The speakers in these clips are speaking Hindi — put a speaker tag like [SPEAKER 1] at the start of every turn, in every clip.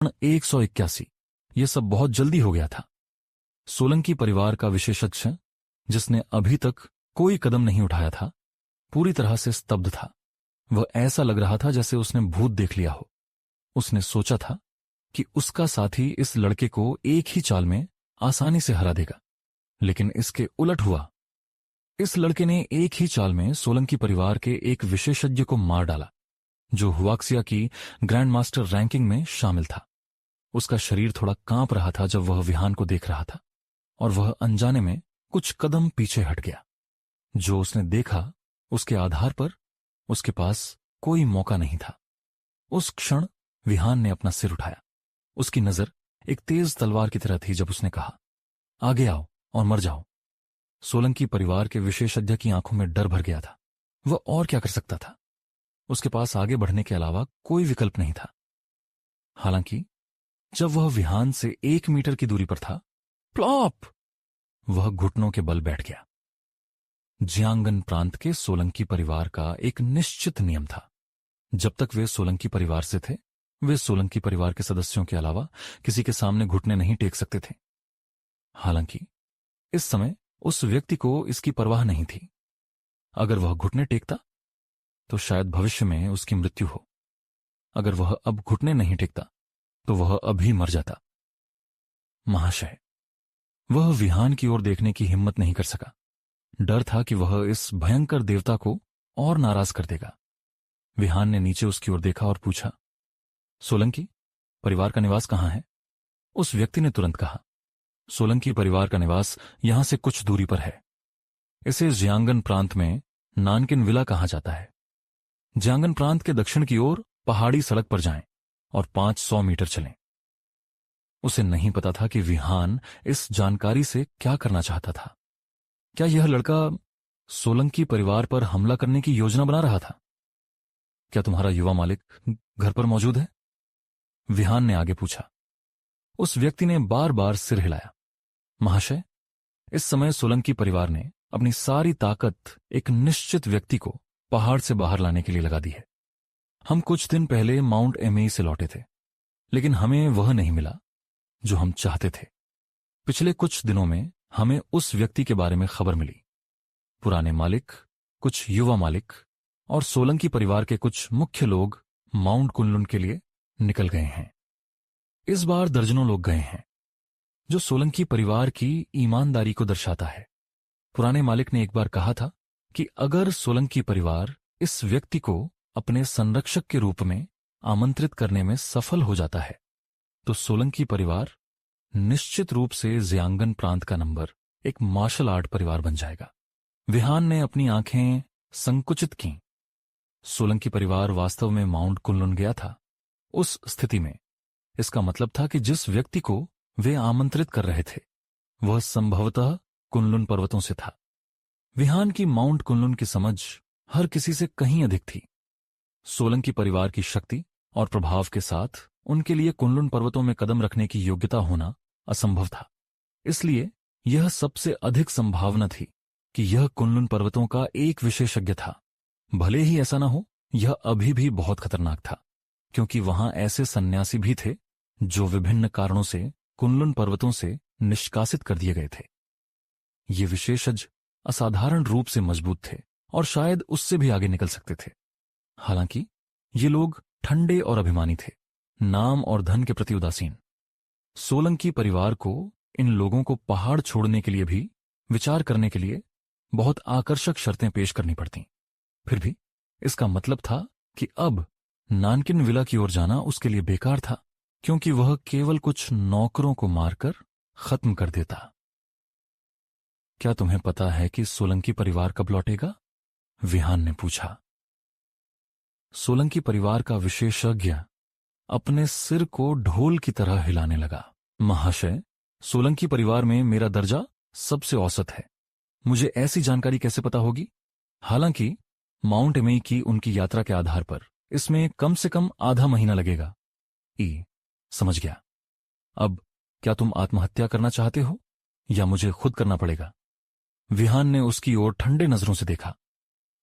[SPEAKER 1] 181। यह सब बहुत जल्दी हो गया था। सोलंकी परिवार का विशेषज्ञ, जिसने अभी तक कोई कदम नहीं उठाया था, पूरी तरह से स्तब्ध था। वह ऐसा लग रहा था जैसे उसने भूत देख लिया हो। उसने सोचा था कि उसका साथी इस लड़के को एक ही चाल में आसानी से हरा देगा, लेकिन इसके उलट हुआ। इस लड़के ने एक ही चाल में सोलंकी परिवार के एक विशेषज्ञ को मार डाला, जो हुआक्सिया की ग्रैंड मास्टर रैंकिंग में शामिल था। उसका शरीर थोड़ा कांप रहा था जब वह विहान को देख रहा था, और वह अनजाने में कुछ कदम पीछे हट गया। जो उसने देखा, उसके आधार पर उसके पास कोई मौका नहीं था। उस क्षण विहान ने अपना सिर उठाया। उसकी नजर एक तेज तलवार की तरह थी जब उसने कहा, आगे आओ और मर जाओ। सोलंकी परिवार के विशेषज्ञ की आंखों में डर भर गया था। वह और क्या कर सकता था? उसके पास आगे बढ़ने के अलावा कोई विकल्प नहीं था। हालांकि जब वह विहान से 1 मीटर की दूरी पर था, प्लॉप! वह घुटनों के बल बैठ गया। जियांगन प्रांत के सोलंकी परिवार का एक निश्चित नियम था। जब तक वे सोलंकी परिवार से थे, वे सोलंकी परिवार के सदस्यों के अलावा किसी के सामने घुटने नहीं टेक सकते थे। हालांकि इस समय उस व्यक्ति को इसकी परवाह नहीं थी। अगर वह घुटने टेकता तो शायद भविष्य में उसकी मृत्यु हो। अगर वह अब घुटने नहीं टेकता तो वह अभी मर जाता। महाशय, वह विहान की ओर देखने की हिम्मत नहीं कर सका। डर था कि वह इस भयंकर देवता को और नाराज कर देगा। विहान ने नीचे उसकी ओर देखा और पूछा, सोलंकी परिवार का निवास कहाँ है? उस व्यक्ति ने तुरंत कहा, सोलंकी परिवार का निवास यहां से कुछ दूरी पर है। इसे जियांगन प्रांत में नानकिन विला कहा जाता है। जियांगन प्रांत के दक्षिण की ओर पहाड़ी सड़क पर जाएं और 500 मीटर चलें। उसे नहीं पता था कि विहान इस जानकारी से क्या करना चाहता था। क्या यह लड़का सोलंकी परिवार पर हमला करने की योजना बना रहा था? क्या तुम्हारा युवा मालिक घर पर मौजूद है? विहान ने आगे पूछा। उस व्यक्ति ने बार बार सिर हिलाया। महाशय, इस समय सोलंकी परिवार ने अपनी सारी ताकत एक निश्चित व्यक्ति को पहाड़ से बाहर लाने के लिए लगा दी है। हम कुछ दिन पहले माउंट एमेई से लौटे थे, लेकिन हमें वह नहीं मिला जो हम चाहते थे। पिछले कुछ दिनों में हमें उस व्यक्ति के बारे में खबर मिली। पुराने मालिक, कुछ युवा मालिक और सोलंकी परिवार के कुछ मुख्य लोग माउंट कुनलुन के लिए निकल गए हैं। इस बार दर्जनों लोग गए हैं, जो सोलंकी परिवार की ईमानदारी को दर्शाता है। पुराने मालिक ने एक बार कहा था कि अगर सोलंकी परिवार इस व्यक्ति को अपने संरक्षक के रूप में आमंत्रित करने में सफल हो जाता है, तो सोलंकी परिवार निश्चित रूप से जियांगन प्रांत का नंबर 1 मार्शल आर्ट परिवार बन जाएगा। विहान ने अपनी आंखें संकुचित कीं। सोलंकी परिवार वास्तव में माउंट कुनलुन गया था। उस स्थिति में इसका मतलब था कि जिस व्यक्ति को वे आमंत्रित कर रहे थे, वह संभवतः कुनलुन पर्वतों से था। विहान की माउंट कुनलुन की समझ हर किसी से कहीं अधिक थी। सोलंकी परिवार की शक्ति और प्रभाव के साथ उनके लिए कुनलुन पर्वतों में कदम रखने की योग्यता होना असंभव था। इसलिए यह सबसे अधिक संभावना थी कि यह कुनलुन पर्वतों का एक विशेषज्ञ था। भले ही ऐसा न हो, यह अभी भी बहुत खतरनाक था, क्योंकि वहां ऐसे सन्यासी भी थे जो विभिन्न कारणों से कुनलुन पर्वतों से निष्कासित कर दिए गए थे। ये विशेषज्ञ असाधारण रूप से मजबूत थे और शायद उससे भी आगे निकल सकते थे। हालांकि ये लोग ठंडे और अभिमानी थे, नाम और धन के प्रति उदासीन। सोलंकी परिवार को इन लोगों को पहाड़ छोड़ने के लिए भी विचार करने के लिए बहुत आकर्षक शर्तें पेश करनी पड़ती। फिर भी इसका मतलब था कि अब नानकिन विला की ओर जाना उसके लिए बेकार था, क्योंकि वह केवल कुछ नौकरों को मारकर खत्म कर देता। क्या तुम्हें पता है कि सोलंकी परिवार कब लौटेगा? विहान ने पूछा। सोलंकी परिवार का विशेषज्ञ अपने सिर को ढोल की तरह हिलाने लगा। महाशय, सोलंकी परिवार में मेरा दर्जा सबसे औसत है। मुझे ऐसी जानकारी कैसे पता होगी? हालांकि माउंट एमेई की उनकी यात्रा के आधार पर इसमें कम से कम आधा महीना लगेगा। समझ गया। अब क्या तुम आत्महत्या करना चाहते हो या मुझे खुद करना पड़ेगा? विहान ने उसकी ओर ठंडे नजरों से देखा।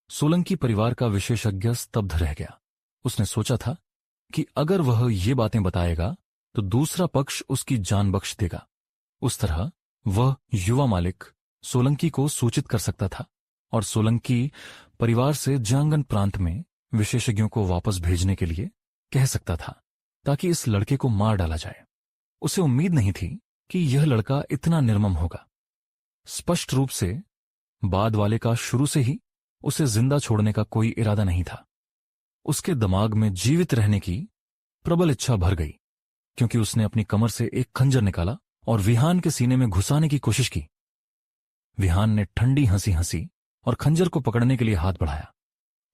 [SPEAKER 1] सोलंकी परिवार का विशेषज्ञ स्तब्ध रह गया। उसने सोचा था कि अगर वह ये बातें बताएगा तो दूसरा पक्ष उसकी जान बख्श देगा। उस तरह वह युवा मालिक सोलंकी को सूचित कर सकता था और सोलंकी परिवार से जांगन प्रांत में विशेषज्ञों को वापस भेजने के लिए कह सकता था ताकि इस लड़के को मार डाला जाए। उसे उम्मीद नहीं थी कि यह लड़का इतना निर्मम होगा। स्पष्ट रूप से बाद वाले का शुरू से ही उसे जिंदा छोड़ने का कोई इरादा नहीं था। उसके दिमाग में जीवित रहने की प्रबल इच्छा भर गई क्योंकि उसने अपनी कमर से एक खंजर निकाला और विहान के सीने में घुसाने की कोशिश की। विहान ने ठंडी हंसी हंसी और खंजर को पकड़ने के लिए हाथ बढ़ाया।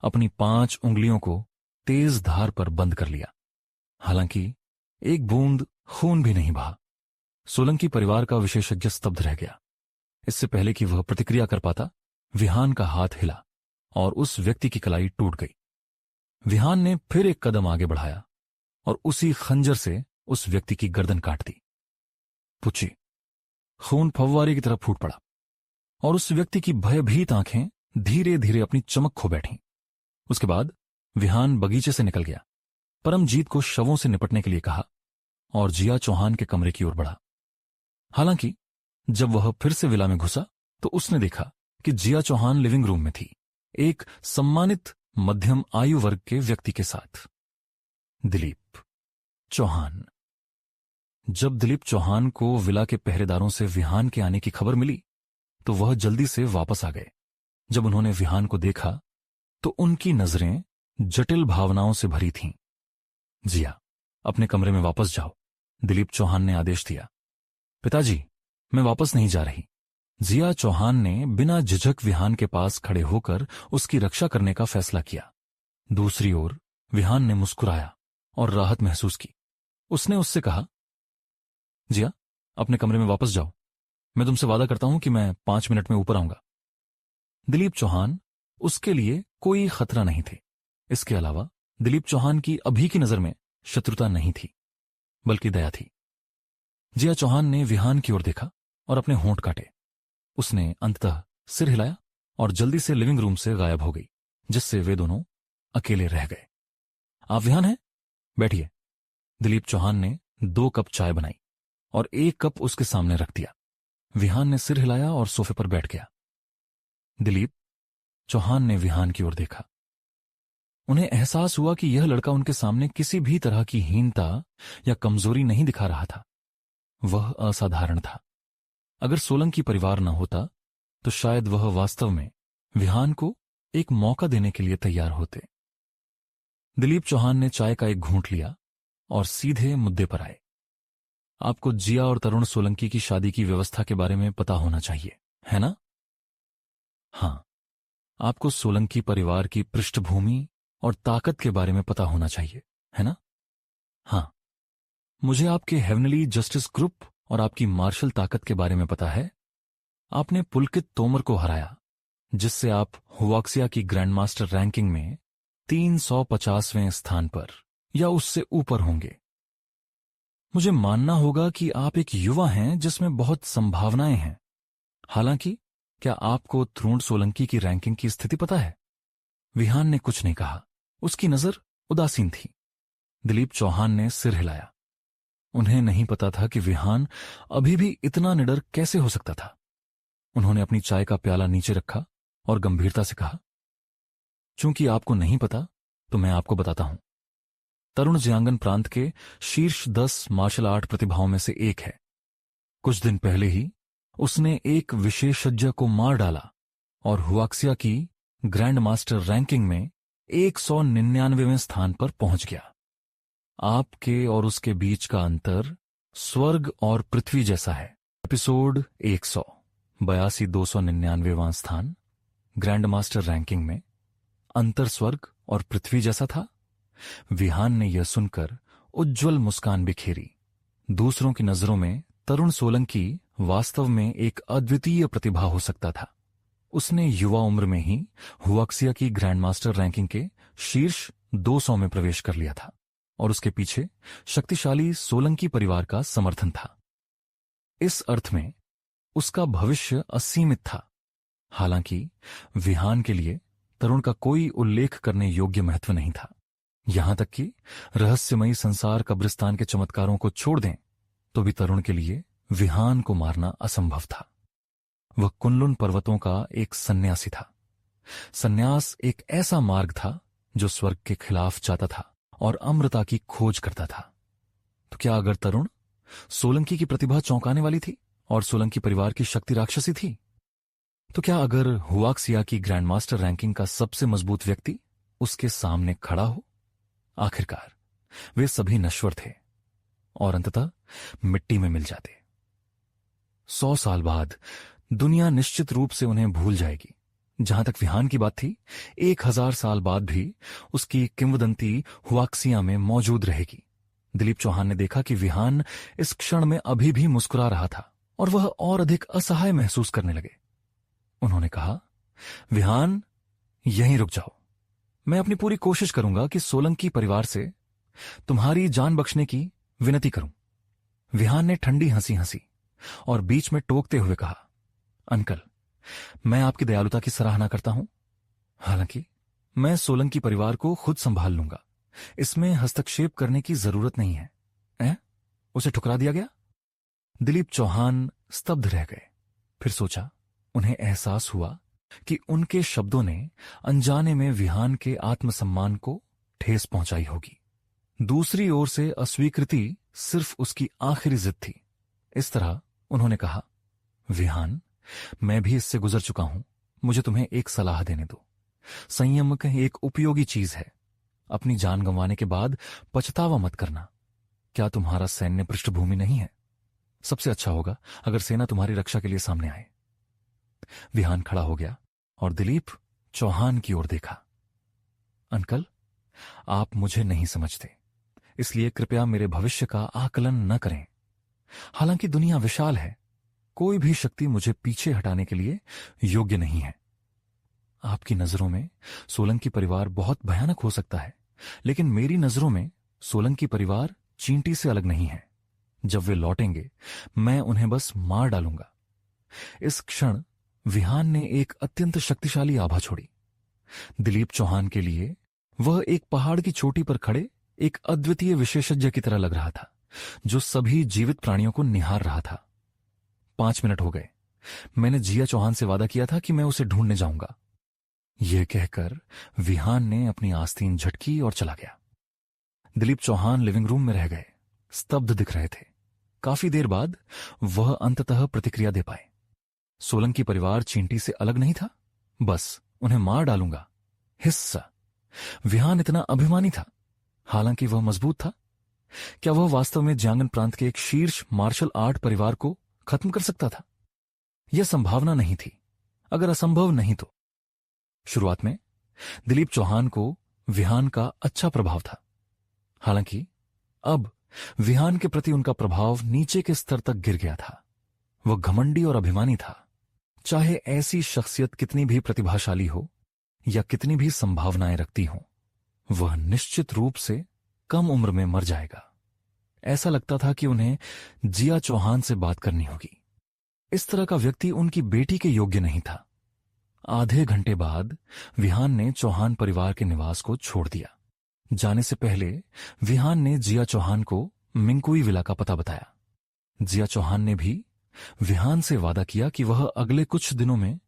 [SPEAKER 1] अपनी 5 उंगलियों को तेज धार पर बंद कर लिया। हालांकि एक बूंद खून भी नहीं बहा। सोलंकी परिवार का विशेषज्ञ स्तब्ध रह गया। इससे पहले कि वह प्रतिक्रिया कर पाता, विहान का हाथ हिला और उस व्यक्ति की कलाई टूट गई। विहान ने फिर एक कदम आगे बढ़ाया और उसी खंजर से उस व्यक्ति की गर्दन काट दी। पुची खून फव्वारे की तरह फूट पड़ा और उस व्यक्ति की भयभीत आंखें धीरे धीरे अपनी चमक खो बैठीं। उसके बाद विहान बगीचे से निकल गया, परमजीत को शवों से निपटने के लिए कहा और जिया चौहान के कमरे की ओर बढ़ा। हालांकि जब वह फिर से विला में घुसा तो उसने देखा कि जिया चौहान लिविंग रूम में थी, एक सम्मानित मध्यम आयु वर्ग के व्यक्ति के साथ। दिलीप चौहान। जब दिलीप चौहान को विला के पहरेदारों से विहान के आने की खबर मिली तो वह जल्दी से वापस आ गए। जब उन्होंने विहान को देखा तो उनकी नजरें जटिल भावनाओं से भरी थीं। जिया, अपने कमरे में वापस जाओ, दिलीप चौहान ने आदेश दिया। पिताजी, मैं वापस नहीं जा रही। जिया चौहान ने बिना झिझक विहान के पास खड़े होकर उसकी रक्षा करने का फैसला किया। दूसरी ओर विहान ने मुस्कुराया और राहत महसूस की। उसने उससे कहा, जिया, अपने कमरे में वापस जाओ। मैं तुमसे वादा करता हूं कि मैं 5 मिनट में ऊपर आऊंगा। दिलीप चौहान उसके लिए कोई खतरा नहीं थे। इसके अलावा दिलीप चौहान की अभी की नजर में शत्रुता नहीं थी, बल्कि दया थी। जिया चौहान ने विहान की ओर देखा और अपने होंठ काटे। उसने अंततः सिर हिलाया और जल्दी से लिविंग रूम से गायब हो गई, जिससे वे दोनों अकेले रह गए। आप विहान हैं? बैठिए। दिलीप चौहान ने 2 कप चाय बनाई और 1 कप उसके सामने रख दिया। विहान ने सिर हिलाया और सोफे पर बैठ गया। दिलीप चौहान ने विहान की ओर देखा। उन्हें एहसास हुआ कि यह लड़का उनके सामने किसी भी तरह की हीनता या कमजोरी नहीं दिखा रहा था। वह असाधारण था। अगर सोलंकी परिवार न होता तो शायद वह वास्तव में विहान को एक मौका देने के लिए तैयार होते। दिलीप चौहान ने चाय का एक घूंट लिया और सीधे मुद्दे पर आए। आपको जिया और तरुण सोलंकी की शादी की व्यवस्था के बारे में पता होना चाहिए, है ना? हां, आपको सोलंकी परिवार की पृष्ठभूमि और ताकत के बारे में पता होना चाहिए, है ना? हां, मुझे आपके हेवनली जस्टिस ग्रुप और आपकी मार्शल ताकत के बारे में पता है। आपने पुलकित तोमर को हराया, जिससे आप हुआक्सिया की ग्रैंडमास्टर रैंकिंग में 350वें स्थान पर या उससे ऊपर होंगे। मुझे मानना होगा कि आप एक युवा हैं जिसमें बहुत संभावनाएं हैं। हालांकि क्या आपको तरुण सोलंकी की रैंकिंग की स्थिति पता है? विहान ने कुछ नहीं कहा। उसकी नजर उदासीन थी। दिलीप चौहान ने सिर हिलाया। उन्हें नहीं पता था कि विहान अभी भी इतना निडर कैसे हो सकता था। उन्होंने अपनी चाय का प्याला नीचे रखा और गंभीरता से कहा, चूंकि आपको नहीं पता तो मैं आपको बताता हूं। तरुण जियांगन प्रांत के शीर्ष 10 मार्शल आर्ट प्रतिभाओं में से एक है। कुछ दिन पहले ही उसने एक विशेषज्ञ को मार डाला और हुआक्सिया की ग्रैंड मास्टर रैंकिंग में 199वें स्थान पर पहुंच गया। आपके और उसके बीच का अंतर स्वर्ग और पृथ्वी जैसा है। एपिसोड 100, 82,299वां स्थान ग्रैंड मास्टर रैंकिंग में अंतर स्वर्ग और पृथ्वी जैसा था। विहान ने यह सुनकर उज्ज्वल मुस्कान बिखेरी। दूसरों की नजरों में तरुण सोलंकी वास्तव में एक अद्वितीय प्रतिभा हो सकता था। उसने युवा उम्र में ही हुआक्सिया की ग्रैंडमास्टर रैंकिंग के शीर्ष 200 में प्रवेश कर लिया था और उसके पीछे शक्तिशाली सोलंकी परिवार का समर्थन था। इस अर्थ में उसका भविष्य असीमित था। हालांकि विहान के लिए तरुण का कोई उल्लेख करने योग्य महत्व नहीं था। यहां तक कि रहस्यमयी संसार कब्रिस्तान के चमत्कारों को छोड़ दें तो भी तरुण के लिए विहान को मारना असंभव था। वह कुनलुन पर्वतों का एक सन्यासी था। सन्यास एक ऐसा मार्ग था जो स्वर्ग के खिलाफ जाता था और अमृता की खोज करता था। तो क्या अगर तरुण सोलंकी की प्रतिभा चौंकाने वाली थी और सोलंकी परिवार की शक्ति राक्षसी थी? तो क्या अगर हुआक्सिया की ग्रैंडमास्टर रैंकिंग का सबसे मजबूत व्यक्ति उसके सामने खड़ा हो? आखिरकार वे सभी नश्वर थे और अंततः मिट्टी में मिल जाते। 100 साल बाद दुनिया निश्चित रूप से उन्हें भूल जाएगी। जहां तक विहान की बात थी, 1000 साल बाद भी उसकी किंवदंती हुआक्सिया में मौजूद रहेगी। दिलीप चौहान ने देखा कि विहान इस क्षण में अभी भी मुस्कुरा रहा था और वह और अधिक असहाय महसूस करने लगे। उन्होंने कहा, विहान, यहीं रुक जाओ। मैं अपनी पूरी कोशिश करूंगा कि सोलंकी परिवार से तुम्हारी जान बख्शने की विनती करूं। विहान ने ठंडी हंसी हंसी और बीच में टोकते हुए कहा, अंकल, मैं आपकी दयालुता की सराहना करता हूं। हालांकि मैं सोलंकी परिवार को खुद संभाल लूंगा। इसमें हस्तक्षेप करने की जरूरत नहीं है। उसे ठुकरा दिया गया। दिलीप चौहान स्तब्ध रह गए। फिर सोचा, उन्हें एहसास हुआ कि उनके शब्दों ने अनजाने में विहान के आत्मसम्मान को ठेस पहुंचाई होगी। दूसरी ओर से अस्वीकृति सिर्फ उसकी आखिरी जिद थी। इस तरह उन्होंने कहा, विहान, मैं भी इससे गुजर चुका हूं। मुझे तुम्हें एक सलाह देने दो। संयम एक उपयोगी चीज है। अपनी जान गंवाने के बाद पछतावा मत करना। क्या तुम्हारा सैन्य पृष्ठभूमि नहीं है? सबसे अच्छा होगा अगर सेना तुम्हारी रक्षा के लिए सामने आए। विहान खड़ा हो गया और दिलीप चौहान की ओर देखा। अंकल, आप मुझे नहीं समझते, इसलिए कृपया मेरे भविष्य का आकलन न करें। हालांकि दुनिया विशाल है, कोई भी शक्ति मुझे पीछे हटाने के लिए योग्य नहीं है। आपकी नजरों में सोलंकी परिवार बहुत भयानक हो सकता है, लेकिन मेरी नजरों में सोलंकी परिवार चींटी से अलग नहीं है। जब वे लौटेंगे, मैं उन्हें बस मार डालूंगा। इस क्षण विहान ने एक अत्यंत शक्तिशाली आभा छोड़ी। दिलीप चौहान के लिए वह एक पहाड़ की चोटी पर खड़े एक अद्वितीय विशेषज्ञ की तरह लग रहा था, जो सभी जीवित प्राणियों को निहार रहा था। 5 मिनट हो गए। मैंने जिया चौहान से वादा किया था कि मैं उसे ढूंढने जाऊंगा। यह कहकर विहान ने अपनी आस्तीन झटकी और चला गया। दिलीप चौहान लिविंग रूम में रह गए, स्तब्ध दिख रहे थे। काफी देर बाद वह अंततः प्रतिक्रिया दे पाए। सोलंकी परिवार चींटी से अलग नहीं था, बस उन्हें मार डालूंगा। हिस्सा। विहान इतना अभिमानी था, हालांकि वह मजबूत था। क्या वह वास्तव में ज्यांगन प्रांत के एक शीर्ष मार्शल आर्ट परिवार को खत्म कर सकता था? यह संभावना नहीं थी। अगर असंभव नहीं तो। शुरुआत में दिलीप चौहान को विहान का अच्छा प्रभाव था, हालांकि अब विहान के प्रति उनका प्रभाव नीचे के स्तर तक गिर गया था। वह घमंडी और अभिमानी था। चाहे ऐसी शख्सियत कितनी भी प्रतिभाशाली हो या कितनी भी संभावनाएं रखती हो, वह निश्चित रूप से कम उम्र में मर जाएगा। ऐसा लगता था कि उन्हें जिया चौहान से बात करनी होगी। इस तरह का व्यक्ति उनकी बेटी के योग्य नहीं था। आधे घंटे बाद विहान ने चौहान परिवार के निवास को छोड़ दिया। जाने से पहले विहान ने जिया चौहान को मिंकुई विला का पता बताया। जिया चौहान ने भी विहान से वादा किया कि वह अगले कुछ दिनों में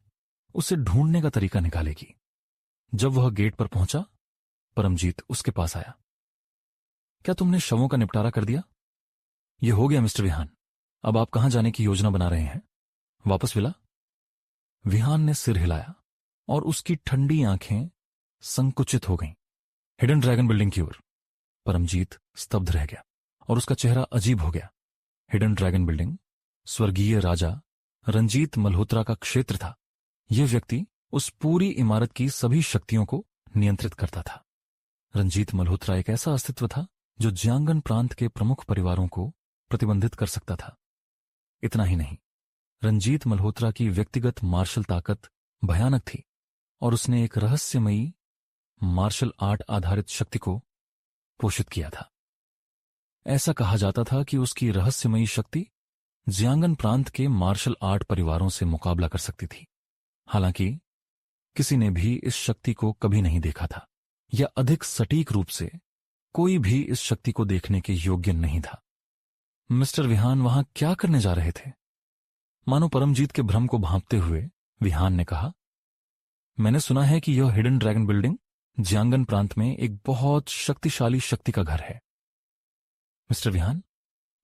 [SPEAKER 1] उसे ढूंढने का तरीका निकालेगी। जब वह गेट पर पहुंचा, परमजीत उसके पास आया। क्या तुमने शवों का निपटारा कर दिया? यह हो गया मिस्टर विहान। अब आप कहां जाने की योजना बना रहे हैं? वापस विला? विहान ने सिर हिलाया और उसकी ठंडी आंखें संकुचित हो गईं। हिडन ड्रैगन बिल्डिंग की ओर। परमजीत स्तब्ध रह गया और उसका चेहरा अजीब हो गया। हिडन ड्रैगन बिल्डिंग स्वर्गीय राजा रंजीत मल्होत्रा का क्षेत्र था। यह व्यक्ति उस पूरी इमारत की सभी शक्तियों को नियंत्रित करता था। रंजीत मल्होत्रा एक ऐसा अस्तित्व था जो ज्यांगन प्रांत के प्रमुख परिवारों को प्रतिबंधित कर सकता था। इतना ही नहीं, रंजीत मल्होत्रा की व्यक्तिगत मार्शल ताकत भयानक थी और उसने एक रहस्यमयी मार्शल आर्ट आधारित शक्ति को पोषित किया था। ऐसा कहा जाता था कि उसकी रहस्यमयी शक्ति ज्यांगन प्रांत के मार्शल आर्ट परिवारों से मुकाबला कर सकती थी। हालांकि किसी ने भी इस शक्ति को कभी नहीं देखा था या अधिक सटीक रूप से कोई भी इस शक्ति को देखने के योग्य नहीं था। मिस्टर विहान वहां क्या करने जा रहे थे? मानो परमजीत के भ्रम को भांपते हुए विहान ने कहा, मैंने सुना है कि यह हिडन ड्रैगन बिल्डिंग जियांगन प्रांत में एक बहुत शक्तिशाली शक्ति का घर है। मिस्टर विहान,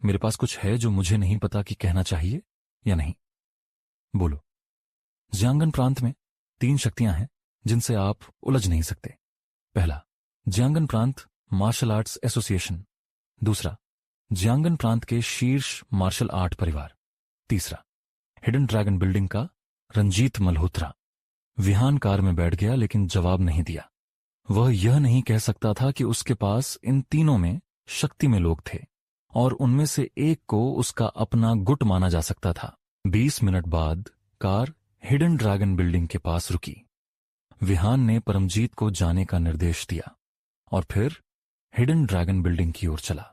[SPEAKER 1] मेरे पास कुछ है जो मुझे नहीं पता कि कहना चाहिए या नहीं। बोलो। जियांगन प्रांत में 3 शक्तियां हैं जिनसे आप उलझ नहीं सकते। पहला, जियांगन प्रांत मार्शल आर्ट्स एसोसिएशन। दूसरा, जियांगन प्रांत के शीर्ष मार्शल आर्ट परिवार। तीसरा, हिडन ड्रैगन बिल्डिंग का रंजीत मल्होत्रा। विहान कार में बैठ गया लेकिन जवाब नहीं दिया। वह यह नहीं कह सकता था कि उसके पास इन तीनों में शक्ति में लोग थे और उनमें से एक को उसका अपना गुट माना जा सकता था। 20 मिनट बाद कार हिडन ड्रैगन बिल्डिंग के पास रुकी। विहान ने परमजीत को जाने का निर्देश दिया और फिर हिडन ड्रैगन बिल्डिंग की ओर चला।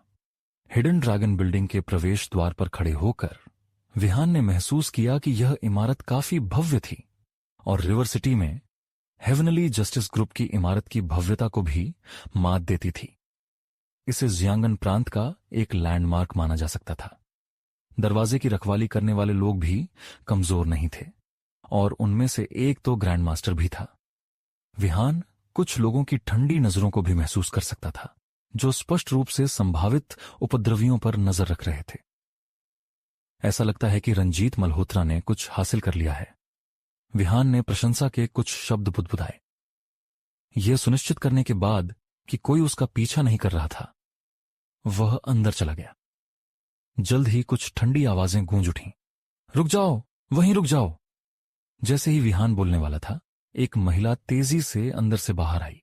[SPEAKER 1] हिडन ड्रैगन बिल्डिंग के प्रवेश द्वार पर खड़े होकर विहान ने महसूस किया कि यह इमारत काफी भव्य थी और रिवर सिटी में हेवनली जस्टिस ग्रुप की इमारत की भव्यता को भी मात देती थी। इसे जियांगन प्रांत का एक लैंडमार्क माना जा सकता था। दरवाजे की रखवाली करने वाले लोग भी कमजोर नहीं थे और उनमें से एक तो ग्रैंड मास्टर भी था। विहान कुछ लोगों की ठंडी नजरों को भी महसूस कर सकता था जो स्पष्ट रूप से संभावित उपद्रवियों पर नजर रख रहे थे। ऐसा लगता है कि रंजीत मल्होत्रा ने कुछ हासिल कर लिया है। विहान ने प्रशंसा के कुछ शब्द बुदबुदाए। यह सुनिश्चित करने के बाद कि कोई उसका पीछा नहीं कर रहा था, वह अंदर चला गया। जल्द ही कुछ ठंडी आवाजें गूंज उठीं। रुक जाओ, वहीं रुक जाओ। जैसे ही विहान बोलने वाला था, एक महिला तेजी से अंदर से बाहर आई।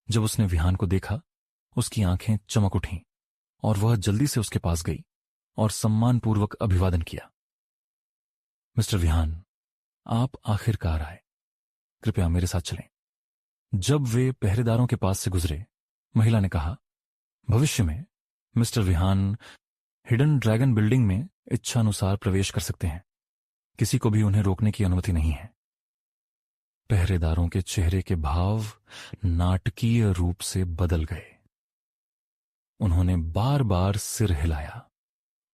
[SPEAKER 1] जब उसने विहान को देखा, उसकी आंखें चमक उठीं और वह जल्दी से उसके पास गई और सम्मानपूर्वक अभिवादन किया। मिस्टर विहान, आप आखिरकार आए। कृपया मेरे साथ चलें। जब वे पहरेदारों के पास से गुजरे, महिला ने कहा, भविष्य में mister Vihan hidden dragon building में इच्छानुसार प्रवेश कर सकते हैं। किसी को भी उन्हें रोकने की अनुमति नहीं है। पहरेदारों के चेहरे के भाव नाटकीय रूप से बदल गए। उन्होंने बार बार सिर हिलाया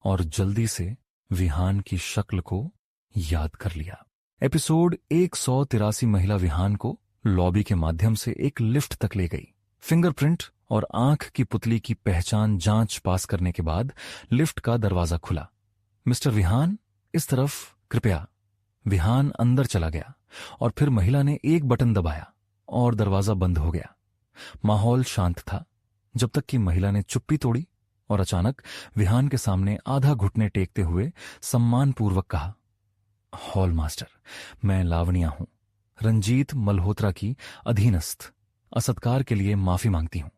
[SPEAKER 1] और जल्दी से विहान की शक्ल को याद कर लिया। एपिसोड 183 महिला विहान को लॉबी के माध्यम से एक लिफ्ट तक ले गई। फिंगरप्रिंट और आंख की पुतली की पहचान जांच पास करने के बाद लिफ्ट का दरवाजा खुला। मिस्टर विहान, इस तरफ कृपया। विहान अंदर चला गया और फिर महिला ने एक बटन दबाया और दरवाजा बंद हो गया। माहौल शांत था जब तक कि महिला ने चुप्पी तोड़ी और अचानक विहान के सामने आधा घुटने टेकते हुए सम्मानपूर्वक कहा, हॉल मास्टर, मैं लावण्या हूं, रंजीत मल्होत्रा की अधीनस्थ। असत्कार के लिए माफी मांगती हूं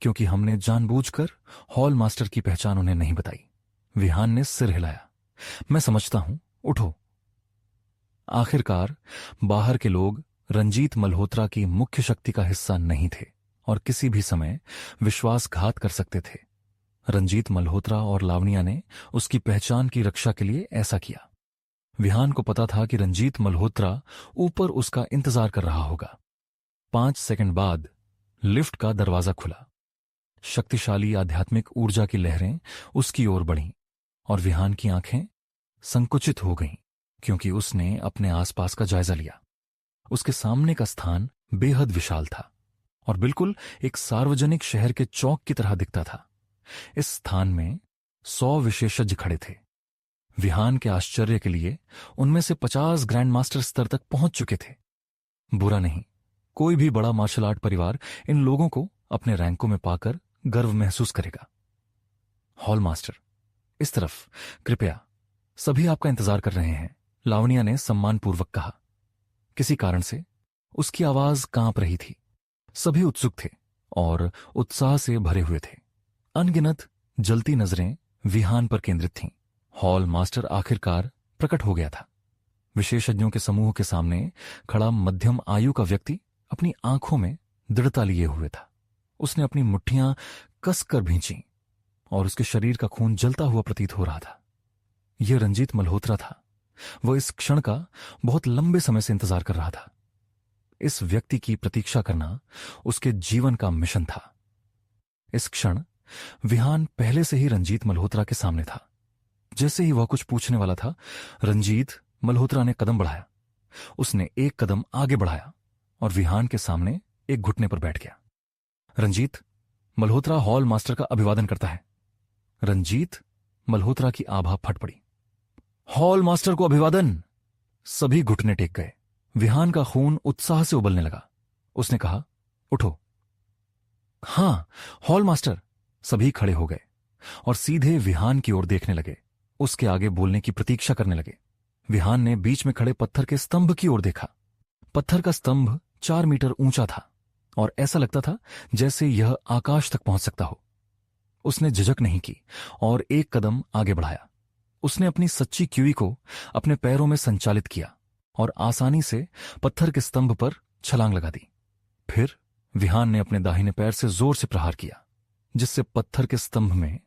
[SPEAKER 1] क्योंकि हमने जानबूझकर हॉल मास्टर की पहचान उन्हें नहीं बताई। विहान ने सिर हिलाया। मैं समझता हूं, उठो। आखिरकार बाहर के लोग रंजीत मल्होत्रा की मुख्य शक्ति का हिस्सा नहीं थे और किसी भी समय विश्वासघात कर सकते थे। रंजीत मल्होत्रा और लावण्या ने उसकी पहचान की रक्षा के लिए ऐसा किया। विहान को पता था कि रंजीत मल्होत्रा ऊपर उसका इंतजार कर रहा होगा। 5 सेकंड बाद लिफ्ट का दरवाजा खुला। शक्तिशाली आध्यात्मिक ऊर्जा की लहरें उसकी ओर बढ़ीं और विहान की आंखें संकुचित हो गईं क्योंकि उसने अपने आसपास का जायजा लिया। उसके सामने का स्थान बेहद विशाल था और बिल्कुल एक सार्वजनिक शहर के चौक की तरह दिखता था। इस स्थान में 100 विशेषज्ञ खड़े थे। विहान के आश्चर्य के लिए उनमें से 50 ग्रैंड मास्टर स्तर तक पहुंच चुके थे। बुरा नहीं, कोई भी बड़ा मार्शल आर्ट परिवार इन लोगों को अपने रैंकों में पाकर गर्व महसूस करेगा। हॉल मास्टर, इस तरफ कृपया, सभी आपका इंतजार कर रहे हैं, लावण्या ने सम्मानपूर्वक कहा। किसी कारण से उसकी आवाज कांप रही थी। सभी उत्सुक थे और उत्साह से भरे हुए थे। अनगिनत जलती नजरें विहान पर केंद्रित थीं। हॉल मास्टर आखिरकार प्रकट हो गया था। विशेषज्ञों के समूह के सामने खड़ा मध्यम आयु का व्यक्ति अपनी आंखों में दृढ़ता लिए हुए था। उसने अपनी मुट्ठियां कसकर भींची और उसके शरीर का खून जलता हुआ प्रतीत हो रहा था। यह रंजीत मल्होत्रा था। वह इस क्षण का बहुत लंबे समय से इंतजार कर रहा था। इस व्यक्ति की प्रतीक्षा करना उसके जीवन का मिशन था। इस क्षण विहान पहले से ही रंजीत मल्होत्रा के सामने था। जैसे ही वह कुछ पूछने वाला था, रंजीत मल्होत्रा ने कदम बढ़ाया। उसने एक कदम आगे बढ़ाया और विहान के सामने एक घुटने पर बैठ गया। रंजीत मल्होत्रा हॉल मास्टर का अभिवादन करता है। रंजीत मल्होत्रा की आभा फट पड़ी। हॉल मास्टर को अभिवादन। सभी घुटने टेक गए। विहान का खून उत्साह से उबलने लगा। उसने कहा, उठो। हां, हॉल मास्टर। सभी खड़े हो गए और सीधे विहान की ओर देखने लगे। उसके आगे बोलने की प्रतीक्षा करने लगे। विहान ने बीच में खड़े पत्थर के स्तंभ की ओर देखा। पत्थर का स्तंभ 4 मीटर ऊंचा था और ऐसा लगता था जैसे यह आकाश तक पहुंच सकता हो। उसने झिझक नहीं की और एक कदम आगे बढ़ाया। उसने अपनी सच्ची क्यूई को अपने पैरों में संचालित किया और आसानी से पत्थर के स्तंभ पर छलांग लगा दी। फिर विहान ने अपने दाहिने पैर से जोर से प्रहार किया, जिससे पत्थर के स्तंभ में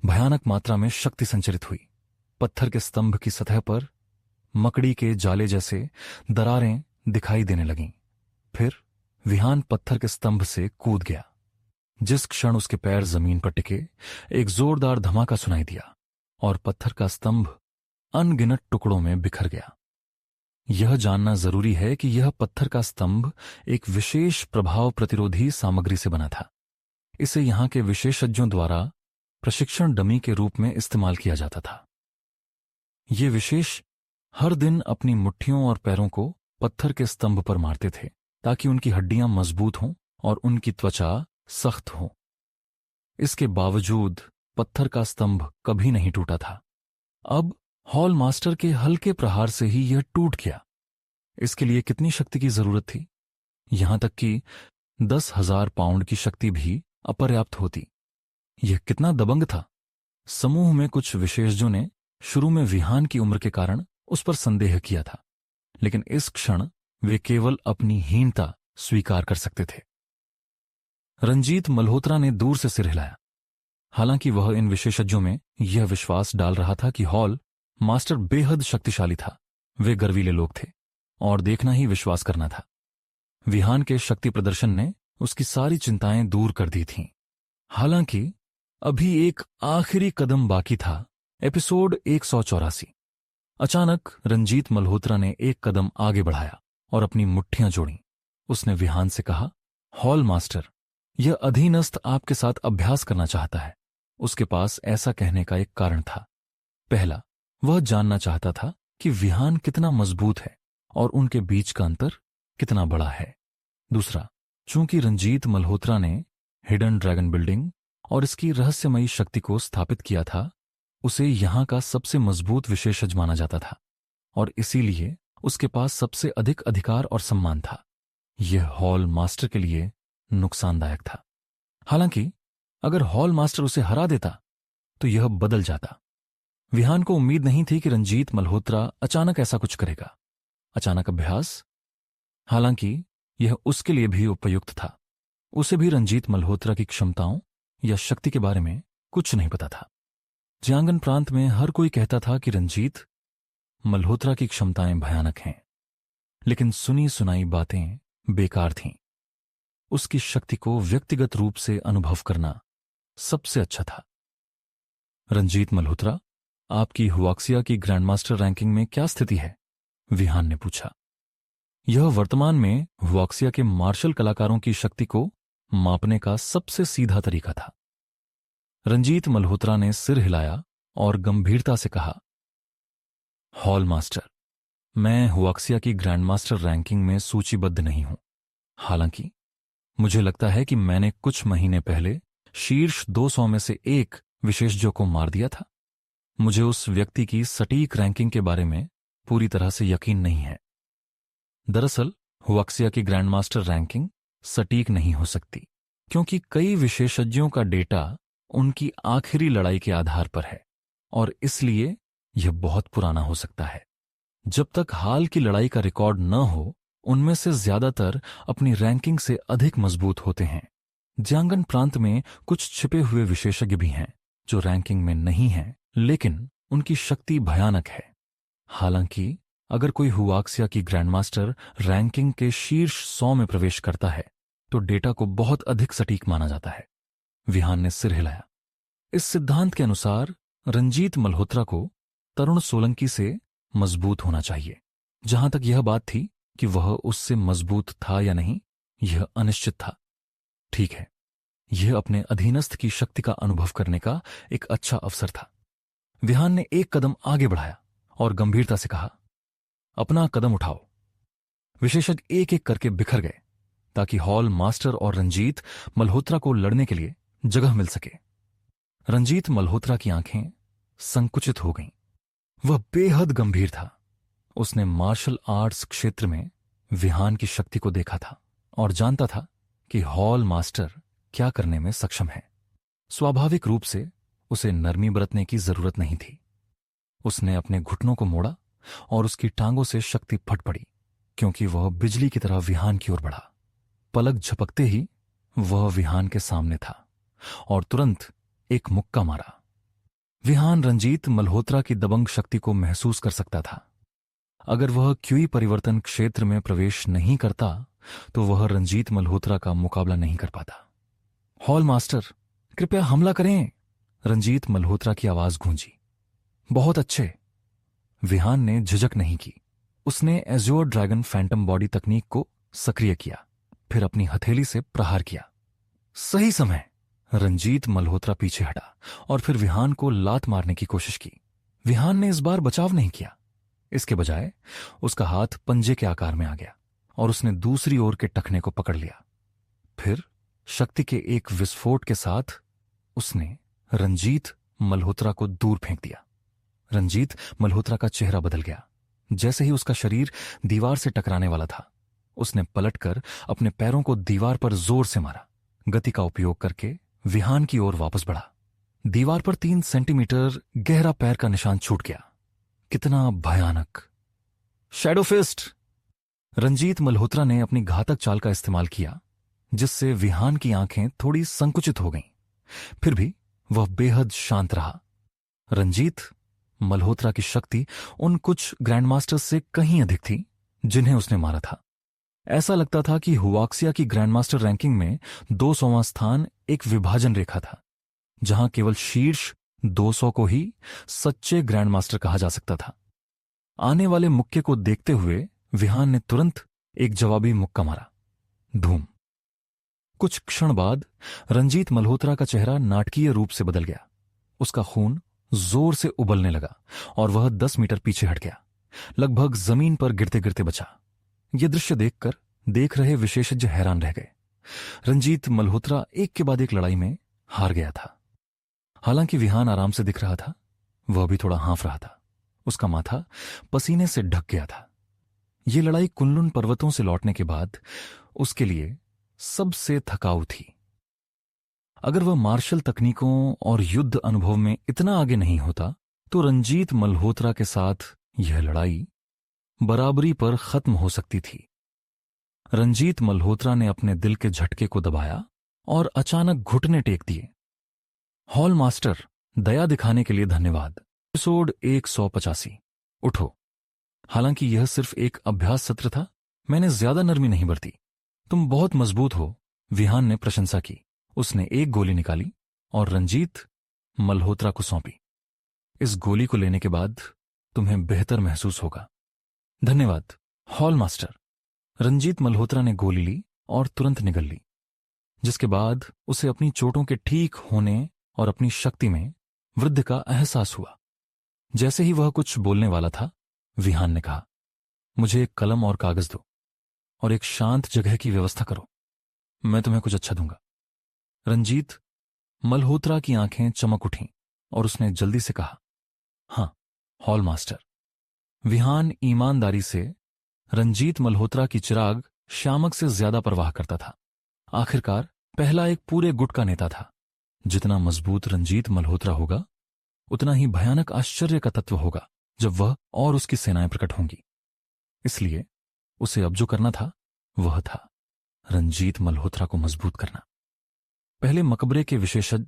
[SPEAKER 1] भयानक मात्रा में शक्ति संचरित हुई। पत्थर के स्तंभ की सतह पर मकड़ी के जाले जैसे दरारें दिखाई देने लगीं। फिर विहान पत्थर के स्तंभ से कूद गया। जिस क्षण उसके पैर जमीन पर टिके, एक जोरदार धमाका सुनाई दिया और पत्थर का स्तंभ अनगिनत टुकड़ों में बिखर गया। यह जानना जरूरी है कि यह पत्थर का स्तंभ एक विशेष प्रभाव प्रतिरोधी सामग्री से बना था। इसे यहां के विशेषज्ञों द्वारा प्रशिक्षण डमी के रूप में इस्तेमाल किया जाता था। ये विशेष हर दिन अपनी मुट्ठियों और पैरों को पत्थर के स्तंभ पर मारते थे ताकि उनकी हड्डियां मजबूत हों और उनकी त्वचा सख्त हो। इसके बावजूद पत्थर का स्तंभ कभी नहीं टूटा था। अब हॉल मास्टर के हल्के प्रहार से ही यह टूट गया। इसके लिए कितनी शक्ति की जरूरत थी? यहां तक कि 10,000 पाउंड की शक्ति भी अपर्याप्त होती। यह कितना दबंग था। समूह में कुछ विशेषज्ञों ने शुरू में विहान की उम्र के कारण उस पर संदेह किया था, लेकिन इस क्षण वे केवल अपनी हीनता स्वीकार कर सकते थे। रंजीत मल्होत्रा ने दूर से सिर हिलाया। हालांकि वह इन विशेषज्ञों में यह विश्वास डाल रहा था कि हॉल मास्टर बेहद शक्तिशाली था। वे गर्वीले लोग थे और देखना ही विश्वास करना था। विहान के शक्ति प्रदर्शन ने उसकी सारी चिंताएं दूर कर दी थीं। हालांकि अभी एक आखिरी कदम बाकी था। एपिसोड 184। अचानक रंजीत मल्होत्रा ने एक कदम आगे बढ़ाया और अपनी मुट्ठियां जोड़ी। उसने विहान से कहा, हॉल मास्टर, यह अधीनस्थ आपके साथ अभ्यास करना चाहता है। उसके पास ऐसा कहने का एक कारण था। पहला, वह जानना चाहता था कि विहान कितना मजबूत है और उनके बीच का अंतर कितना बड़ा है। दूसरा, चूंकि रंजीत मल्होत्रा ने हिडन ड्रैगन बिल्डिंग और इसकी रहस्यमयी शक्ति को स्थापित किया था, उसे यहां का सबसे मजबूत विशेषज्ञ माना जाता था और इसीलिए उसके पास सबसे अधिक अधिकार और सम्मान था। यह हॉल मास्टर के लिए नुकसानदायक था। हालांकि अगर हॉल मास्टर उसे हरा देता तो यह बदल जाता। विहान को उम्मीद नहीं थी कि रंजीत मल्होत्रा अचानक ऐसा कुछ करेगा। अचानक अभ्यास, हालांकि यह उसके लिए भी उपयुक्त था। उसे भी रंजीत मल्होत्रा की क्षमताओं या शक्ति के बारे में कुछ नहीं पता था। जियांगन प्रांत में हर कोई कहता था कि रंजीत मल्होत्रा की क्षमताएं भयानक हैं, लेकिन सुनी सुनाई बातें बेकार थीं। उसकी शक्ति को व्यक्तिगत रूप से अनुभव करना सबसे अच्छा था। रंजीत मल्होत्रा, आपकी हुआक्सिया की ग्रैंडमास्टर रैंकिंग में क्या स्थिति है? विहान ने पूछा। यह वर्तमान में हुआक्सिया के मार्शल कलाकारों की शक्ति को मापने का सबसे सीधा तरीका था। रंजीत मल्होत्रा ने सिर हिलाया और गंभीरता से कहा, हॉल मास्टर, मैं हुआक्सिया की ग्रैंडमास्टर रैंकिंग में सूचीबद्ध नहीं हूं। हालांकि मुझे लगता है कि मैंने कुछ महीने पहले शीर्ष 200 में से एक विशेषज्ञ को मार दिया था। मुझे उस व्यक्ति की सटीक रैंकिंग के बारे में पूरी तरह से यकीन नहीं है। दरअसल हुआक्सिया की ग्रैंडमास्टर रैंकिंग सटीक नहीं हो सकती, क्योंकि कई विशेषज्ञों का डेटा उनकी आखिरी लड़ाई के आधार पर है और इसलिए यह बहुत पुराना हो सकता है। जब तक हाल की लड़ाई का रिकॉर्ड न हो, उनमें से ज्यादातर अपनी रैंकिंग से अधिक मजबूत होते हैं। जियांगन प्रांत में कुछ छिपे हुए विशेषज्ञ भी हैं जो रैंकिंग में नहीं हैं, लेकिन उनकी शक्ति भयानक है। हालांकि अगर कोई हुआक्सिया की ग्रैंडमास्टर रैंकिंग के शीर्ष 100 में प्रवेश करता है तो डेटा को बहुत अधिक सटीक माना जाता है। विहान ने सिर हिलाया। इस सिद्धांत के अनुसार रंजीत मल्होत्रा को तरुण सोलंकी से मजबूत होना चाहिए। जहां तक यह बात थी कि वह उससे मजबूत था या नहीं, यह अनिश्चित था। ठीक है, यह अपने अधीनस्थ की शक्ति का अनुभव करने का एक अच्छा अवसर था। विहान ने एक कदम आगे बढ़ाया और गंभीरता से कहा, अपना कदम उठाओ। विशेषज्ञ एक एक करके बिखर गए ताकि हॉल मास्टर और रंजीत मल्होत्रा को लड़ने के लिए जगह मिल सके। रंजीत मल्होत्रा की आंखें संकुचित हो गईं। वह बेहद गंभीर था। उसने मार्शल आर्ट्स क्षेत्र में विहान की शक्ति को देखा था और जानता था कि हॉल मास्टर क्या करने में सक्षम है। स्वाभाविक रूप से उसे नरमी बरतने की जरूरत नहीं थी। उसने अपने घुटनों को मोड़ा और उसकी टांगों से शक्ति फट पड़ी, क्योंकि वह बिजली की तरह विहान की ओर बढ़ा। पलक झपकते ही वह विहान के सामने था और तुरंत एक मुक्का मारा। विहान रंजीत मल्होत्रा की दबंग शक्ति को महसूस कर सकता था। अगर वह क्यूई परिवर्तन क्षेत्र में प्रवेश नहीं करता तो वह रंजीत मल्होत्रा का मुकाबला नहीं कर पाता। हॉल मास्टर, कृपया हमला करें, रंजीत मल्होत्रा की आवाज गूंजी। बहुत अच्छे। विहान ने झिझक नहीं की। उसने एज्योर ड्रैगन फैंटम बॉडी तकनीक को सक्रिय किया, फिर अपनी हथेली से प्रहार किया। सही समय। रंजीत मल्होत्रा पीछे हटा और फिर विहान को लात मारने की कोशिश की। विहान ने इस बार बचाव नहीं किया। इसके बजाय उसका हाथ पंजे के आकार में आ गया और उसने दूसरी ओर के टखने को पकड़ लिया। फिर शक्ति के एक विस्फोट के साथ उसने रंजीत मल्होत्रा को दूर फेंक दिया। रंजीत मल्होत्रा का चेहरा बदल गया। जैसे ही उसका शरीर दीवार से टकराने वाला था, उसने पलटकर अपने पैरों को दीवार पर जोर से मारा। गति का उपयोग करके विहान की ओर वापस बढ़ा। दीवार पर 3 सेंटीमीटर गहरा पैर का निशान छूट गया। कितना भयानक! Shadow fist! रंजीत मल्होत्रा ने अपनी घातक चाल का इस्तेमाल किया, जिससे विहान की आंखें थोड़ी संकुचित हो गईं। फिर भी वह बेहद शांत रहा। रंजीत मल्होत्रा की शक्ति उन कुछ ग्रैंडमास्टर्स से कहीं अधिक थी जिन्हें उसने मारा था। ऐसा लगता था कि हुआक्सिया की ग्रैंडमास्टर रैंकिंग में 200वां स्थान एक विभाजन रेखा था, जहां केवल शीर्ष 200 को ही सच्चे ग्रैंडमास्टर कहा जा सकता था। आने वाले मुक्के को देखते हुए विहान ने तुरंत एक जवाबी मुक्का मारा। धूम! कुछ क्षण बाद रंजीत मल्होत्रा का चेहरा नाटकीय रूप से बदल गया। उसका खून जोर से उबलने लगा और वह 10 मीटर पीछे हट गया, लगभग जमीन पर गिरते गिरते बचा। यह दृश्य देखकर देख रहे विशेषज्ञ हैरान रह गए। रंजीत मल्होत्रा एक के बाद एक लड़ाई में हार गया था। हालांकि विहान आराम से दिख रहा था, वह भी थोड़ा हाँफ रहा था। उसका माथा पसीने से ढक गया था। यह लड़ाई कुनलुन पर्वतों से लौटने के बाद उसके लिए सबसे थकाऊ थी। अगर वह मार्शल तकनीकों और युद्ध अनुभव में इतना आगे नहीं होता तो रंजीत मल्होत्रा के साथ यह लड़ाई बराबरी पर खत्म हो सकती थी। रंजीत मल्होत्रा ने अपने दिल के झटके को दबाया और अचानक घुटने टेक दिए। हॉल मास्टर, दया दिखाने के लिए धन्यवाद। एपिसोड 185। उठो। हालांकि यह सिर्फ एक अभ्यास सत्र था, मैंने ज्यादा नरमी नहीं बरती। तुम बहुत मजबूत हो, विहान ने प्रशंसा की। उसने एक गोली निकाली और रंजीत मल्होत्रा को सौंपी। इस गोली को लेने के बाद तुम्हें बेहतर महसूस होगा। धन्यवाद, हॉल मास्टर। रंजीत मल्होत्रा ने गोली ली और तुरंत निगल ली, जिसके बाद उसे अपनी चोटों के ठीक होने और अपनी शक्ति में वृद्धि का एहसास हुआ। जैसे ही वह कुछ बोलने वाला था, विहान ने कहा, मुझे एक कलम और कागज दो और एक शांत जगह की व्यवस्था करो। मैं तुम्हें कुछ अच्छा दूंगा। रंजीत मल्होत्रा की आंखें चमक उठीं और उसने जल्दी से कहा, हां, हॉल मास्टर। विहान ईमानदारी से रंजीत मल्होत्रा की चिराग शामक से ज्यादा परवाह करता था। आखिरकार पहला एक पूरे गुट का नेता था। जितना मजबूत रंजीत मल्होत्रा होगा, उतना ही भयानक आश्चर्य का तत्व होगा जब वह और उसकी सेनाएं प्रकट होंगी। इसलिए उसे अब जो करना था वह था रंजीत मल्होत्रा को मजबूत करना। पहले मकबरे के विशेषज्ञ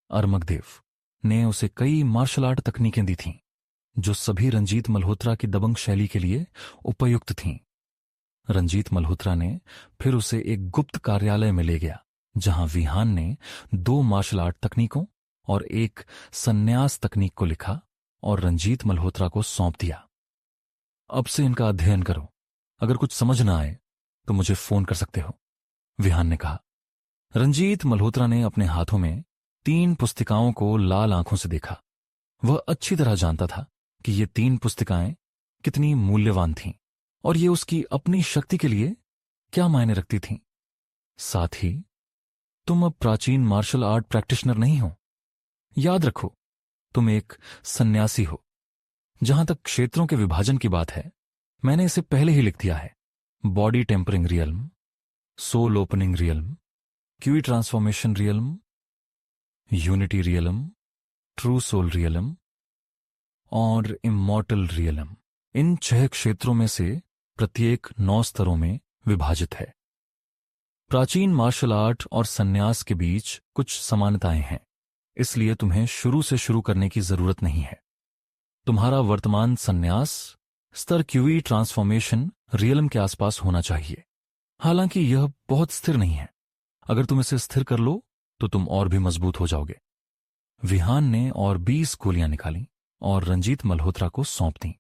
[SPEAKER 1] अरमगदेव ने उसे कई मार्शल आर्ट तकनीकें दी थीं, जो सभी रंजीत मल्होत्रा की दबंग शैली के लिए उपयुक्त थीं। रंजीत मल्होत्रा ने फिर उसे एक गुप्त कार्यालय में ले गया, जहां विहान ने 2 मार्शल आर्ट तकनीकों और एक संन्यास तकनीक को लिखा और रंजीत मल्होत्रा को सौंप दिया। अब से इनका अध्ययन करो, अगर कुछ समझ ना आए तो मुझे फोन कर सकते हो, विहान ने कहा। रंजीत मल्होत्रा ने अपने हाथों में 3 पुस्तिकाओं को लाल आंखों से देखा। वह अच्छी तरह जानता था कि ये 3 पुस्तिकाएं कितनी मूल्यवान थीं और ये उसकी अपनी शक्ति के लिए क्या मायने रखती थीं। साथ ही तुम अब प्राचीन मार्शल आर्ट प्रैक्टिशनर नहीं हो, याद रखो, तुम एक सन्यासी हो। जहां तक क्षेत्रों के विभाजन की बात है, मैंने इसे पहले ही लिख दिया है। Body tempering realm, soul opening realm, qi transformation realm, unity realm, true soul realm और इमॉर्टल रियल्म। इन 6 क्षेत्रों में से प्रत्येक 9 स्तरों में विभाजित है। प्राचीन मार्शल आर्ट और संन्यास के बीच कुछ समानताएं हैं, इसलिए तुम्हें शुरू से शुरू करने की जरूरत नहीं है। तुम्हारा वर्तमान संन्यास स्तर क्यूई ट्रांसफॉर्मेशन रियल्म के आसपास होना चाहिए। हालांकि यह बहुत स्थिर नहीं है। अगर तुम इसे स्थिर कर लो तो तुम और भी मजबूत हो जाओगे। विहान ने और 20 गोलियां निकाली और रंजीत मल्होत्रा को सौंप दी।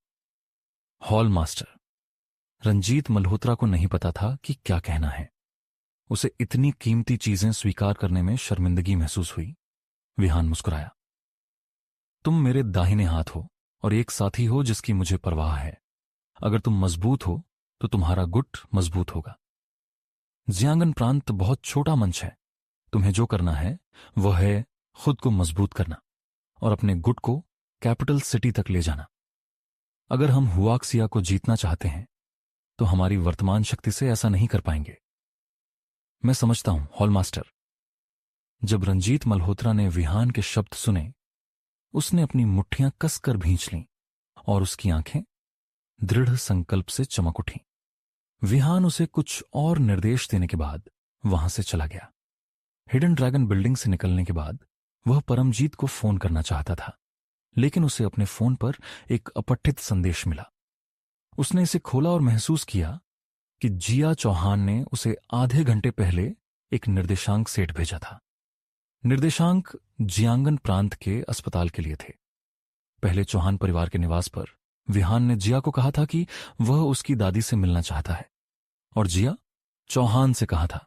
[SPEAKER 1] Hall master. रंजीत मल्होत्रा को नहीं पता था कि क्या कहना है। उसे इतनी कीमती चीजें स्वीकार करने में शर्मिंदगी महसूस हुई। विहान मुस्कुराया। तुम मेरे दाहिने हाथ हो और एक साथी हो जिसकी मुझे परवाह है। अगर तुम मजबूत हो तो तुम्हारा गुट मजबूत होगा। जियांगन प्रांत बहुत छोटा मंच है। तुम्हें जो करना है वह है खुद को मजबूत करना और अपने गुट को कैपिटल सिटी तक ले जाना। अगर हम हुआक्सिया को जीतना चाहते हैं तो हमारी वर्तमान शक्ति से ऐसा नहीं कर पाएंगे। मैं समझता हूं हॉल मास्टर। जब रंजीत मल्होत्रा ने विहान के शब्द सुने, उसने अपनी मुट्ठियां कसकर भींच लीं और उसकी आंखें दृढ़ संकल्प से चमक उठीं। विहान उसे कुछ और निर्देश देने के बाद वहां से चला गया। हिडन ड्रैगन बिल्डिंग से निकलने के बाद वह परमजीत को फोन करना चाहता था, लेकिन उसे अपने फोन पर एक अपठित संदेश मिला। उसने इसे खोला और महसूस किया कि जिया चौहान ने उसे आधे घंटे पहले एक निर्देशांक सेट भेजा था। निर्देशांक जियांगन प्रांत के अस्पताल के लिए थे। पहले चौहान परिवार के निवास पर विहान ने जिया को कहा था कि वह उसकी दादी से मिलना चाहता है और जिया चौहान से कहा था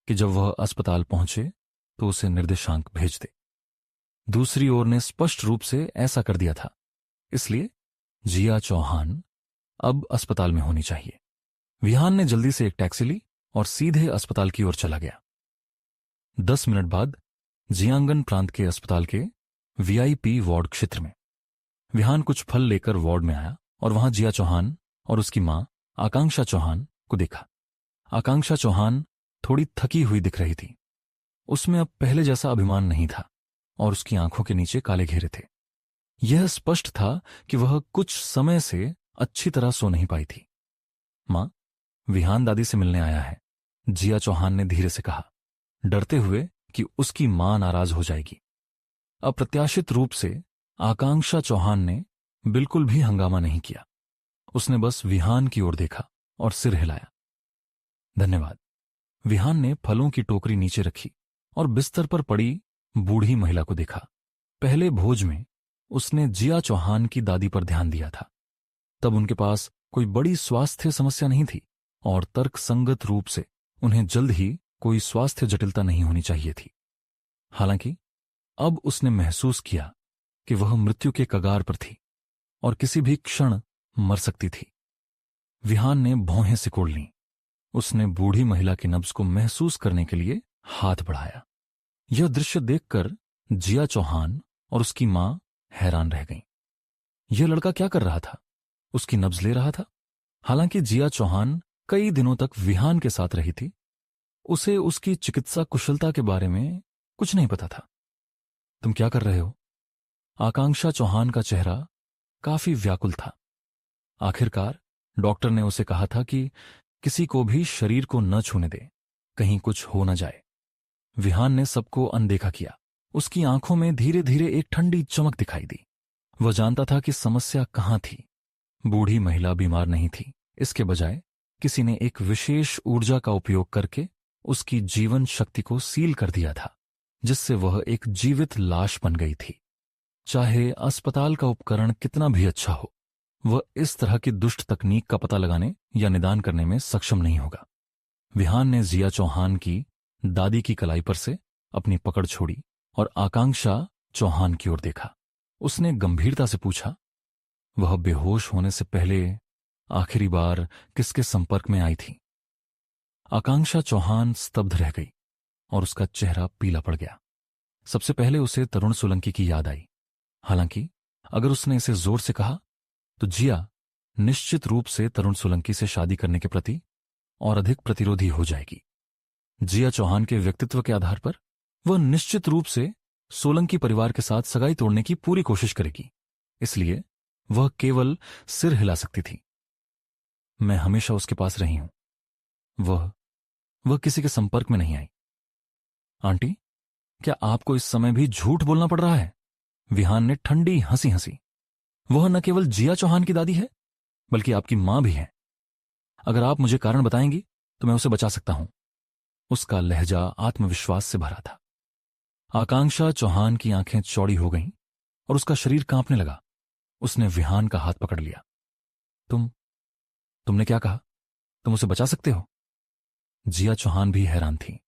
[SPEAKER 1] कि जब वह अस्पताल पहुंचे तो उसे निर्देशांक भेज दे। दूसरी ओर ने स्पष्ट रूप से ऐसा कर दिया था, इसलिए जिया चौहान अब अस्पताल में होनी चाहिए। विहान ने जल्दी से एक टैक्सी ली और सीधे अस्पताल की ओर चला गया। 10 मिनट बाद जियांगन प्रांत के अस्पताल के वीआईपी वार्ड क्षेत्र में विहान कुछ फल लेकर वार्ड में आया और वहां जिया चौहान और उसकी मां आकांक्षा चौहान को देखा। आकांक्षा चौहान थोड़ी थकी हुई दिख रही थी। उसमें अब पहले जैसा अभिमान नहीं था और उसकी आंखों के नीचे काले घेरे थे। यह स्पष्ट था कि वह कुछ समय से अच्छी तरह सो नहीं पाई थी। मां, विहान दादी से मिलने आया है, जिया चौहान ने धीरे से कहा, डरते हुए कि उसकी मां नाराज हो जाएगी। अप्रत्याशित रूप से आकांक्षा चौहान ने बिल्कुल भी हंगामा नहीं किया। उसने बस विहान की ओर देखा और सिर हिलाया। धन्यवाद। विहान ने फलों की टोकरी नीचे रखी और बिस्तर पर पड़ी बूढ़ी महिला को देखा। पहले भोज में उसने जिया चौहान की दादी पर ध्यान दिया था। तब उनके पास कोई बड़ी स्वास्थ्य समस्या नहीं थी और तर्कसंगत रूप से उन्हें जल्द ही कोई स्वास्थ्य जटिलता नहीं होनी चाहिए थी। हालांकि अब उसने महसूस किया कि वह मृत्यु के कगार पर थी और किसी भी क्षण मर सकती थी। विहान ने भौहें सिकोड़ लीं। उसने बूढ़ी महिला की नब्ज को महसूस करने के लिए हाथ बढ़ाया। यह दृश्य देखकर जिया चौहान और उसकी मां हैरान रह गईं। यह लड़का क्या कर रहा था? उसकी नब्ज ले रहा था। हालांकि जिया चौहान कई दिनों तक विहान के साथ रही थी, उसे उसकी चिकित्सा कुशलता के बारे में कुछ नहीं पता था। तुम क्या कर रहे हो? आकांक्षा चौहान का चेहरा काफी व्याकुल था। आखिरकार डॉक्टर ने उसे कहा था कि किसी को भी शरीर को न छूने दे, कहीं कुछ हो न जाए। विहान ने सबको अनदेखा किया। उसकी आंखों में धीरे धीरे एक ठंडी चमक दिखाई दी। वह जानता था कि समस्या कहां थी। बूढ़ी महिला बीमार नहीं थी। इसके बजाय किसी ने एक विशेष ऊर्जा का उपयोग करके उसकी जीवन शक्ति को सील कर दिया था, जिससे वह एक जीवित लाश बन गई थी। चाहे अस्पताल का उपकरण कितना भी अच्छा हो, वह इस तरह की दुष्ट तकनीक का पता लगाने या निदान करने में सक्षम नहीं होगा। विहान ने जिया चौहान की दादी की कलाई पर से अपनी पकड़ छोड़ी और आकांक्षा चौहान की ओर देखा। उसने गंभीरता से पूछा, वह बेहोश होने से पहले आखिरी बार किसके संपर्क में आई थी? आकांक्षा चौहान स्तब्ध रह गई और उसका चेहरा पीला पड़ गया। सबसे पहले उसे तरुण सोलंकी की याद आई। हालांकि अगर उसने इसे जोर से कहा तो जिया निश्चित रूप से तरुण सोलंकी से शादी करने के प्रति और अधिक प्रतिरोधी हो जाएगी। जिया चौहान के व्यक्तित्व के आधार पर वह निश्चित रूप से सोलंकी परिवार के साथ सगाई तोड़ने की पूरी कोशिश करेगी, इसलिए वह केवल सिर हिला सकती थी। मैं हमेशा उसके पास रही हूं। वह किसी के संपर्क में नहीं आई। आंटी, क्या आपको इस समय भी झूठ बोलना पड़ रहा है? विहान ने ठंडी हंसी हंसी। वह न केवल जिया चौहान की दादी है, बल्कि आपकी मां भी है। अगर आप मुझे कारण बताएंगी तो मैं उसे बचा सकता हूं। उसका लहजा आत्मविश्वास से भरा था। आकांक्षा चौहान की आंखें चौड़ी हो गईं और उसका शरीर कांपने लगा। उसने विहान का हाथ पकड़ लिया। तुमने क्या कहा? तुम उसे बचा सकते हो? जिया चौहान भी हैरान थी।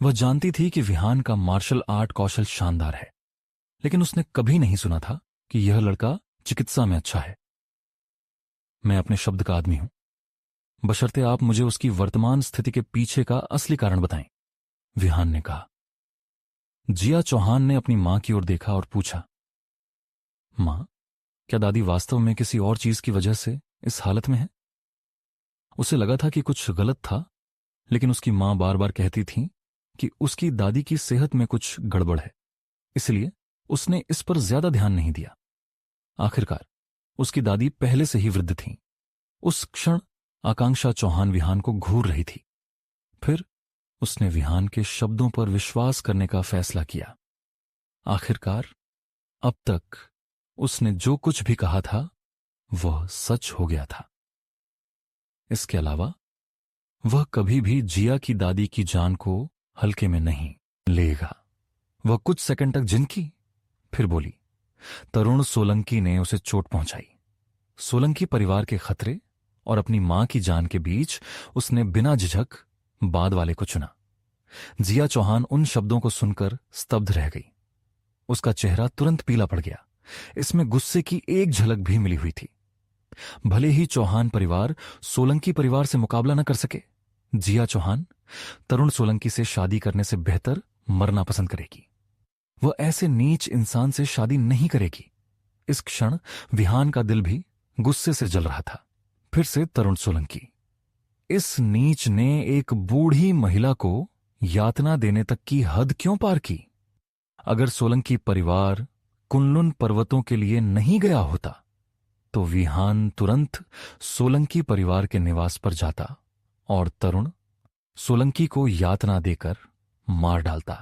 [SPEAKER 1] वह जानती थी कि विहान का मार्शल आर्ट कौशल शानदार है, लेकिन उसने कभी नहीं सुना था कि यह लड़का चिकित्सा में अच्छा है। मैं अपने शब्द का आदमी हूं, बशर्ते आप मुझे उसकी वर्तमान स्थिति के पीछे का असली कारण बताएं, विहान ने कहा। जिया चौहान ने अपनी मां की ओर देखा और पूछा, मां, क्या दादी वास्तव में किसी और चीज की वजह से इस हालत में है? उसे लगा था कि कुछ गलत था, लेकिन उसकी मां बार बार कहती थी कि उसकी दादी की सेहत में कुछ गड़बड़ है, इसलिए उसने इस पर ज्यादा ध्यान नहीं दिया। आखिरकार उसकी दादी पहले से ही वृद्ध थी। उस क्षण आकांक्षा चौहान विहान को घूर रही थी। फिर उसने विहान के शब्दों पर विश्वास करने का फैसला किया। आखिरकार अब तक उसने जो कुछ भी कहा था वह सच हो गया था। इसके अलावा वह कभी भी जिया की दादी की जान को हल्के में नहीं लेगा। वह कुछ सेकंड तक जिनकी, फिर बोली, तरुण सोलंकी ने उसे चोट पहुंचाई। सोलंकी परिवार के खतरे और अपनी मां की जान के बीच उसने बिना झिझक बाद वाले को चुना। जिया चौहान उन शब्दों को सुनकर स्तब्ध रह गई। उसका चेहरा तुरंत पीला पड़ गया। इसमें गुस्से की एक झलक भी मिली हुई थी। भले ही चौहान परिवार सोलंकी परिवार से मुकाबला न कर सके, जिया चौहान तरुण सोलंकी से शादी करने से बेहतर मरना पसंद करेगी। वह ऐसे नीच इंसान से शादी नहीं करेगी। इस क्षण विहान का दिल भी गुस्से से जल रहा था। फिर से तरुण सोलंकी, इस नीच ने एक बूढ़ी महिला को यातना देने तक की हद क्यों पार की? अगर सोलंकी परिवार कुनलुन पर्वतों के लिए नहीं गया होता तो विहान तुरंत सोलंकी परिवार के निवास पर जाता और तरुण सोलंकी को यातना देकर मार डालता।